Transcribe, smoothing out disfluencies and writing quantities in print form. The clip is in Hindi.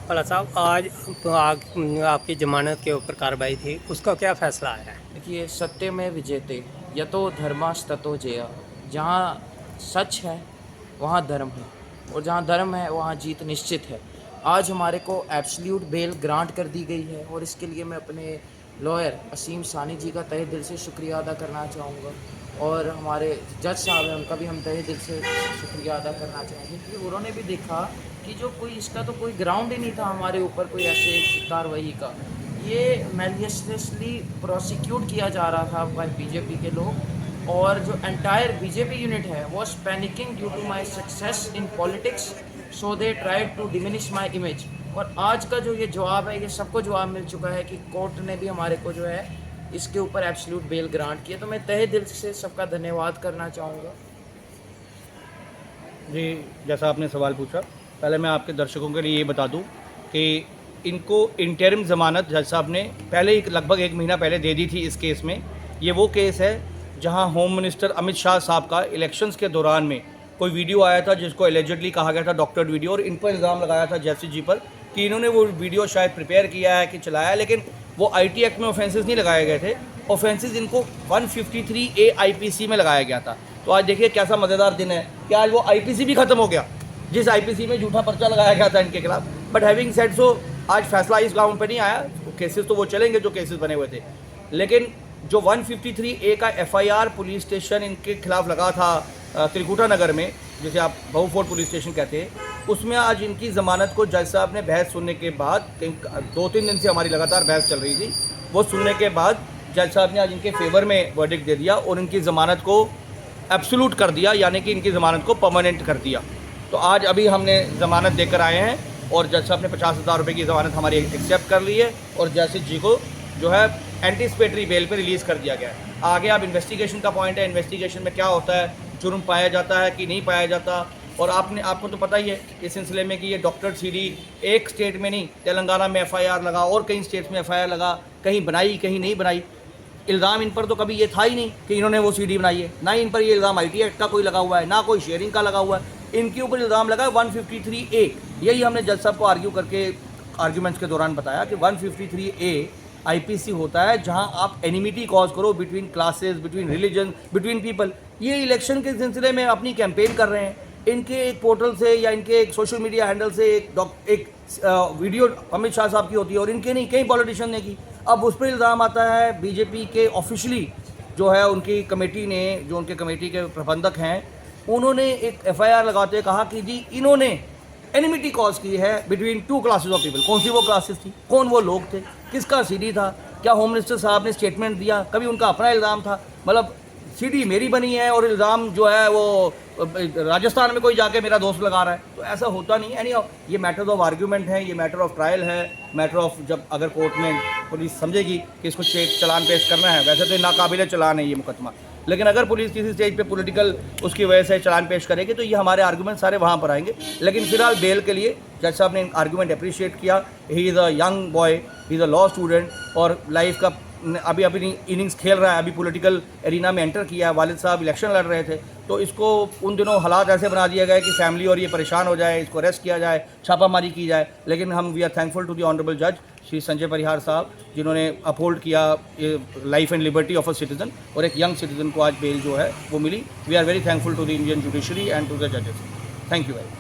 भला साहब, आज तो आपकी ज़मानत के ऊपर कार्रवाई थी, उसका क्या फ़ैसला आया है? देखिए, सत्य में विजेते यतो धर्मास्ततो जया। जहाँ सच है वहाँ धर्म है, और जहाँ धर्म है वहाँ जीत निश्चित है। आज हमारे को एब्सोल्यूट बेल ग्रांट कर दी गई है, और इसके लिए मैं अपने लॉयर असीम सानी जी का तहे दिल से शुक्रिया अदा करना चाहूँगा, और हमारे जज साहब हैं उनका भी हम तहे दिल से शुक्रिया अदा करना चाहेंगे, क्योंकि उन्होंने भी देखा कि जो कोई इसका तो कोई ग्राउंड ही नहीं था हमारे ऊपर कोई ऐसे कार्रवाई का। ये मैलिशियसली प्रोसिक्यूट किया जा रहा था बाय बीजेपी के लोग, और जो एंटायर बीजेपी यूनिट है was panicking due to my success in politics, so they tried to diminish my image. और आज का जो ये जवाब है, ये सबको जवाब मिल चुका है कि कोर्ट ने भी हमारे को जो है इसके ऊपर एब्सोल्यूट बेल ग्रांट किया। तो मैं तहे दिल से सबका धन्यवाद करना चाहूँगा। जी, जैसा आपने सवाल पूछा, पहले मैं आपके दर्शकों के लिए ये बता दूं कि इनको इंटरिम ज़मानत जज साहब ने पहले ही लगभग 1 महीना पहले दे दी थी इस केस में। ये वो केस है जहां होम मिनिस्टर अमित शाह साहब का इलेक्शंस के दौरान में कोई वीडियो आया था जिसको एलिजिडली कहा गया था डॉक्टर्ड वीडियो, और इन पर इल्ज़ाम लगाया था जस्टिस जी पर कि इन्होंने वो वीडियो शायद प्रिपेयर किया है कि चलाया है, लेकिन वो IT एक्ट में ऑफेंसेस नहीं लगाए गए थे। ऑफेंसेस इनको 153A IPC में लगाया गया था। तो आज देखिए कैसा मज़ेदार दिन है कि आज वो IPC भी ख़त्म हो गया जिस IPC में झूठा पर्चा लगाया गया था इनके खिलाफ। बट हैविंग सेड सो, आज फैसला इस ग्राउंड पे नहीं आया, केसेस तो वो चलेंगे जो केसेस बने हुए थे, लेकिन जो 153A का FIR पुलिस स्टेशन इनके खिलाफ लगा था त्रिकुटा नगर में, जिसे आप बहुफोर्ट पुलिस स्टेशन कहते हैं, उसमें आज इनकी ज़मानत को जज साहब ने बहस सुनने के बाद, 2-3 दिन से हमारी लगातार बहस चल रही थी, वो सुनने के बाद जज साहब ने आज इनके फेवर में वर्डिक्ट दे दिया और इनकी ज़मानत को एब्सोल्यूट कर दिया, यानी कि इनकी ज़मानत को परमानेंट कर दिया। तो आज अभी हमने ज़मानत देकर आए हैं और जज साहब ने 50,000 रुपये की ज़मानत हमारी एक्सेप्ट कर ली है, और जस्टिस जी को जो है एंटीसिपेटरी बेल पे रिलीज़ कर दिया गया है। आगे अब इन्वेस्टिगेशन का पॉइंट है, इन्वेस्टिगेशन में क्या होता है, जुर्म पाया जाता है कि नहीं पाया जाता। और आपको तो पता ही है इस सिलसिले में कि ये डॉक्टर CD एक स्टेट में नहीं, तेलंगाना में FIR लगा और कई स्टेट्स में FIR लगा, कहीं बनाई कहीं नहीं बनाई। इल्ज़ाम इन पर तो कभी ये था ही नहीं कि इन्होंने वो CD बनाई है, ना इन पर ये इल्ज़ाम IT एक्ट का कोई लगा हुआ है, ना कोई शेयरिंग का लगा हुआ है। इनके ऊपर इल्ज़ाम लगा है 153A। यही हमने जज साहब को आर्ग्यू करके आर्ग्यूमेंट्स के दौरान बताया कि 153A IPC होता है जहां आप एनिमिटी कॉज करो between classes, between religion, between people. ये इलेक्शन के सिलसिले में अपनी कैंपेन कर रहे हैं, इनके एक पोर्टल से या इनके एक सोशल मीडिया हैंडल से एक वीडियो अमित शाह साहब की होती है और इनके नहीं, कई पॉलिटिशियन ने की। अब उस पर इल्ज़ाम आता है बीजेपी के ऑफिशियली जो है उनकी कमेटी ने, जो उनके कमेटी के प्रबंधक हैं, उन्होंने एक FIR लगाते हुए कहा कि जी इन्होंने एनिमिटी कॉज की है बिटवीन 2 क्लासेस ऑफ पीपल। कौन सी वो क्लासेस थी, कौन वो लोग थे, किसका CD था, क्या होम मिनिस्टर साहब ने स्टेटमेंट दिया, कभी उनका अपना इल्ज़ाम था? मतलब CD मेरी बनी है और इल्ज़ाम जो है वो राजस्थान में कोई जाके मेरा दोस्त लगा रहा है, तो ऐसा होता नहीं है। ये मैटर ऑफ आर्ग्यूमेंट है, ये मैटर ऑफ ट्रायल है, मैटर ऑफ जब अगर कोर्ट में पुलिस समझेगी कि इसको चलान पेश करना है। वैसे तो नाकाबिले चलान है ये मुकदमा, लेकिन अगर पुलिस किसी स्टेज पे पॉलिटिकल उसकी वजह से चलान पेश करेगी तो ये हमारे आर्गूमेंट सारे वहाँ पर आएंगे। लेकिन फिलहाल बेल के लिए जज साहब ने आर्गूमेंट अप्रिशिएट किया। He is a young boy, he is a law student और लाइफ का अभी इनिंग्स खेल रहा है, अभी पॉलिटिकल एरिना में एंटर किया है। वालिद साहब इलेक्शन लड़ रहे थे, तो इसको उन दिनों हालात ऐसे बना दिया गया कि फैमिली और ये परेशान हो जाए, इसको अरेस्ट किया जाए, छापामारी की जाए। लेकिन we are thankful to the honourable जज श्री संजय परिहार साहब, जिन्होंने अपहोल्ड किया life and liberty of a citizen, और एक यंग सिटीजन को आज बेल जो है वो मिली। We are very thankful to the Indian judiciary and to the जजेस। Thank you very much.